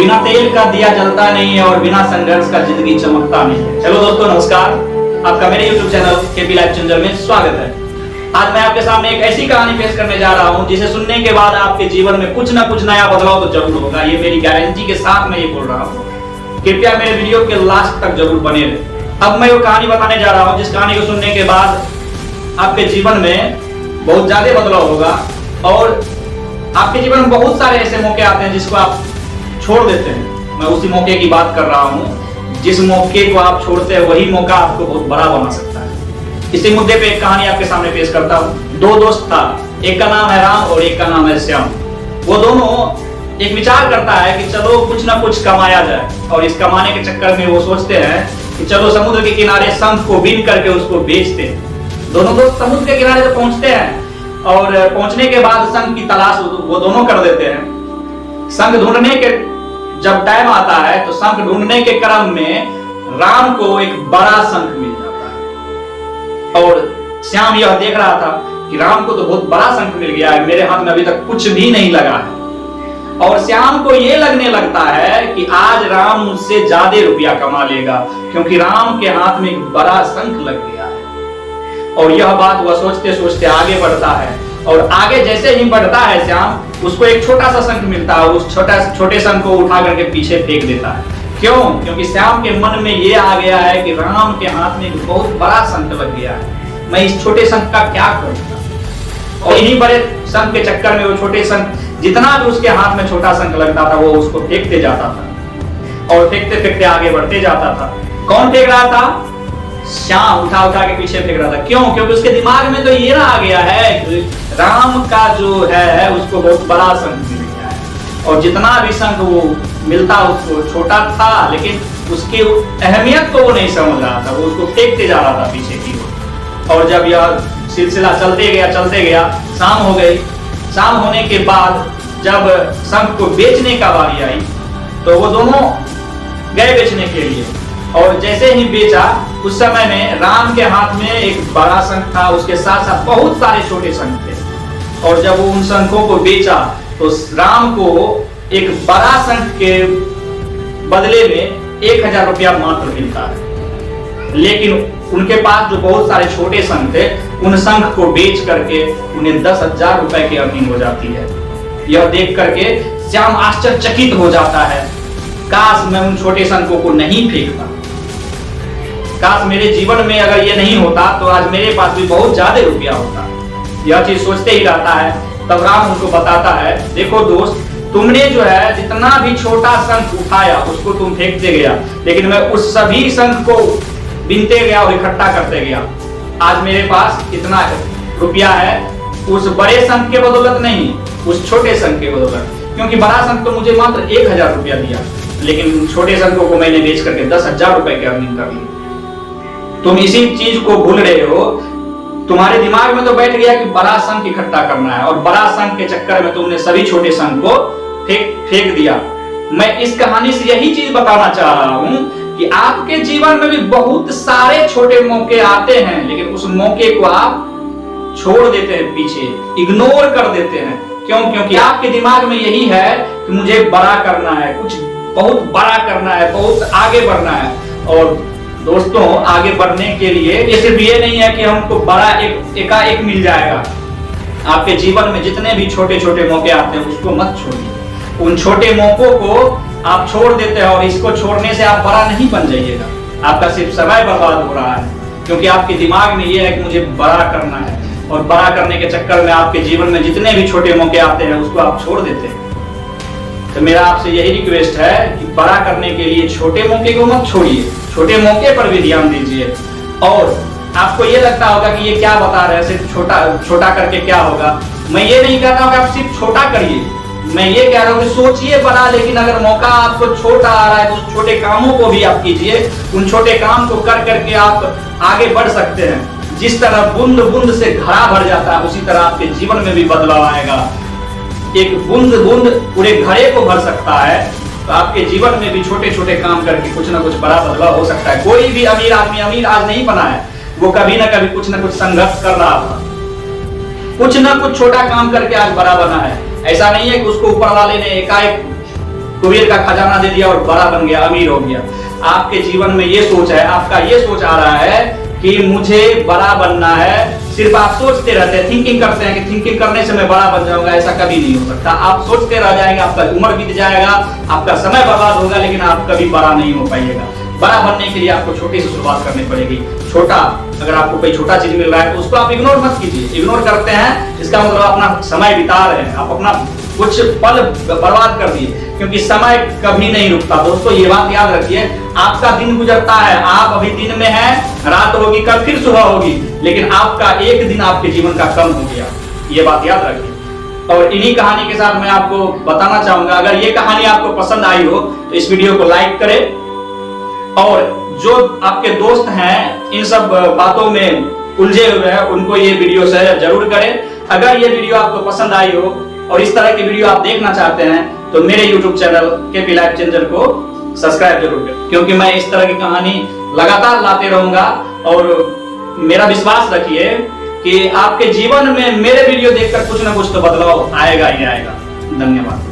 बिना तेल का दिया जलता नहीं है और बिना संघर्ष का जिंदगी चमकता नहीं है। चलो दोस्तों नमस्कार, आपका मेरे YouTube channel KP life changer में स्वागत है। आज मैं आपके सामने एक ऐसी कहानी पेश करने जा रहा हूं जिसे सुनने के बाद आपके जीवन में कुछ ना कुछ नया बदलाव तो जरूर होगा। ये मेरी गारंटी के साथ मैं ये बोल रहा हूं। कृपया मेरे वीडियो के लास्ट तक जरूर बने रहे। अब मैं वो कहानी बताने जा रहा हूं जिस कहानी को सुनने के बाद आपके जीवन में बहुत ज्यादा बदलाव होगा और आपके जीवन में बहुत सारे ऐसे मौके आते हैं जिसको आप छोड़ देते हैं। मैं उसी मौके की बात कर रहा हूं। जिस मौके को आप छोड़ते हैं वही मौका आपको बहुत बड़ा बना सकता है। इसी मुद्दे पे एक कहानी आपके सामने पेश करता हूं। दो दोस्त था, एक का नाम है राम और एक का नाम है श्याम। वो दोनों एक विचार करता है कि चलो कुछ ना कुछ कमाया जाए, और इस कमाने के चक्कर में वो सोचते हैं कि चलो समुद्र के किनारे शंख को बीन करके उसको बेचते हैं। दोनों दोस्त समुद्र के किनारे तो पहुंचते हैं और पहुंचने के बाद शंख की तलाश वो दोनों कर देते हैं। शंख ढूंढने के जब टाइम आता है तो शंख ढूंढने के क्रम में राम को एक बड़ा शंख मिल जाता है और श्याम यह देख रहा था कि राम को तो बहुत बड़ा शंख मिल गया है, मेरे हाथ में अभी तक कुछ भी नहीं लगा है। और श्याम को यह लगने लगता है कि आज राम मुझसे ज्यादा रुपया कमा लेगा क्योंकि राम के हाथ में एक बड़ा शंख लग गया है। और यह बात वह सोचते सोचते आगे बढ़ता है और आगे जैसे ही बढ़ता है श्याम उसको एक छोटा सा शंख मिलता है। उस छोटे शंख को उठा करके पीछे फेंक देता है। क्यों? क्योंकि श्याम के मन में ये आ गया है कि राम के हाथ में एक बहुत बड़ा शंख लग गया है, मैं इस छोटे शंख का क्या करूंगा। और इन्हीं बड़े शंख के चक्कर में वो छोटे शंख जितना भी उसके हाथ में छोटा शंख लगता था वो उसको फेंकते जाता था और फेंकते फेंकते आगे बढ़ते जाता था। कौन फेंक रहा था? श्याम उठा उठा के पीछे फेंक रहा था। क्यों? क्योंकि उसके दिमाग में तो ये ना आ गया है कि राम का जो है उसको बहुत बड़ा शंख मिल गया है और जितना भी शंख वो मिलता उसको छोटा था, लेकिन उसकी अहमियत को वो नहीं समझ रहा था। वो उसको फेंकते जा रहा था पीछे की ओर। और जब यह सिलसिला चलते गया शाम हो गई। शाम होने के बाद जब शंख को बेचने का बारी आई तो वो दोनों गए बेचने के लिए। और जैसे ही बेचा उस समय में राम के हाथ में एक बड़ा शंख था, उसके साथ साथ बहुत सारे छोटे शंख थे। और जब वो उन शंखों को बेचा तो राम को एक बड़ा शंख के बदले में 1000 रुपया मात्र मिलता है, लेकिन उनके पास जो बहुत सारे छोटे शंख थे उन शंख को बेच करके उन्हें 10,000 रुपए की अर्निंग हो जाती है। यह देख करके श्याम आश्चर्यचकित हो जाता है। काश मैं उन छोटे शंखों को नहीं फेंकता, काश मेरे जीवन में अगर ये नहीं होता तो आज मेरे पास भी बहुत ज्यादा रुपया होता। यह चीज सोचते ही रहता है। तब राम उनको बताता है, देखो दोस्त, तुमने जो है जितना भी छोटा शंख उठाया उसको तुम फेंकते गया, लेकिन मैं उस सभी शंख को बीनते गया और इकट्ठा करते गया। आज मेरे पास इतना रुपया है उस बड़े शंख के बदौलत नहीं, उस छोटे शंख के बदौलत। क्योंकि बड़ा शंख तो मुझे मात्र 1000 रुपया दिया, लेकिन छोटे शंखों को मैंने बेच करके 10,000 रुपए की अर्निंग कर ली। तुम इसी चीज को भूल रहे हो। तुम्हारे दिमाग में तो बैठ गया कि बड़ा शंख इकट्ठा करना है और बड़ा शंख के चक्कर में तुमने सभी छोटे शंख को फेंक दिया। मैं इस कहानी से यही चीज बताना चाह रहा हूं कि आपके जीवन में भी बहुत सारे छोटे मौके आते हैं, लेकिन उस मौके को आप छोड़ देते हैं, पीछे इग्नोर कर देते हैं। क्यों? क्योंकि आपके दिमाग में यही है कि मुझे बड़ा करना है, कुछ बहुत बड़ा करना है, बहुत आगे बढ़ना है। और दोस्तों, आगे बढ़ने के लिए ये सिर्फ ये नहीं है कि हमको बड़ा एकाएक मिल जाएगा। आपके जीवन में जितने भी छोटे छोटे मौके आते हैं उसको मत छोड़िए। उन छोटे मौकों को आप छोड़ देते हैं और इसको छोड़ने से आप बड़ा नहीं बन जाइएगा। आपका सिर्फ समय बर्बाद हो रहा है क्योंकि आपके दिमाग में ये है कि मुझे बड़ा करना है, और बड़ा करने के चक्कर में आपके जीवन में जितने भी छोटे मौके आते हैं उसको आप छोड़ देते हैं। तो मेरा आपसे यही रिक्वेस्ट है कि बड़ा करने के लिए छोटे मौके को मत छोड़िए, छोटे मौके पर भी ध्यान दीजिए। और आपको ये लगता होगा कि ये क्या बता रहे हैं, सिर्फ छोटा करके क्या होगा। मैं ये नहीं कहता हूं कि आप सिर्फ छोटा करिए, मैं ये कह रहा हूं कि सोचिए बड़ा, लेकिन अगर मौका आपको छोटा आ रहा है तो उस छोटे कामों को भी आप कीजिए। उन छोटे काम को कर करके आप आगे बढ़ सकते हैं। जिस तरह बूंद बूंद से घड़ा भर जाता है उसी तरह आपके जीवन में भी बदलाव आएगा। एक बूंद बूंद पूरे घड़े को भर सकता है, तो आपके जीवन में भी छोटे छोटे काम करके कुछ ना कुछ बड़ा बदलाव हो सकता है। कोई भी अमीर आदमी अमीर आज नहीं बना है, वो कभी ना कभी कुछ ना कुछ संघर्ष कर रहा था, कुछ ना कुछ छोटा काम करके आज बड़ा बना है। ऐसा नहीं है कि उसको ऊपर वाले ने एकाएक कुबेर का खजाना दे दिया और बड़ा बन गया, अमीर हो गया। आपके जीवन में ये सोच है, आपका ये सोच आ रहा है कि मुझे बड़ा बनना है, सिर्फ आप सोचते रहते हैं, थिंकिंग करते हैं कि थिंकिंग करने से मैं बड़ा बन जाऊंगा। ऐसा कभी नहीं हो सकता। आप सोचते रह जाएंगे, आपका उम्र बीत जाएगा, आपका समय बर्बाद होगा, लेकिन आप कभी बड़ा नहीं हो पाइएगा। बड़ा बनने के लिए आपको छोटे से शुरुआत करनी पड़ेगी। छोटा, अगर आपको कोई छोटा चीज मिल रहा है तो उसको आप इग्नोर मत कीजिए। इग्नोर करते हैं इसका मतलब अपना समय बिता रहे हैं, आप अपना कुछ पल बर्बाद कर दिए, क्योंकि समय कभी नहीं रुकता। दोस्तों ये बात याद रखिए, आपका दिन गुजरता है, आप अभी दिन में हैं, रात होगी, कल फिर सुबह होगी, लेकिन आपका एक दिन आपके जीवन का कम हो गया। ये बात याद रखिए। और इन्हीं कहानी के साथ मैं आपको बताना चाहूंगा, अगर ये कहानी आपको पसंद आई हो तो इस वीडियो को लाइक करें, और जो आपके दोस्त हैं इन सब बातों में उलझे हुए हैं उनको ये वीडियो शेयर जरूर करें। अगर ये वीडियो आपको पसंद आई हो और इस तरह की वीडियो आप देखना चाहते हैं तो मेरे YouTube channel KP life changer को सब्सक्राइब जरूर करें, क्योंकि मैं इस तरह की कहानी लगातार लाते रहूंगा। और मेरा विश्वास रखिए कि आपके जीवन में मेरे वीडियो देखकर कुछ ना कुछ तो बदलाव आएगा ही आएगा। धन्यवाद।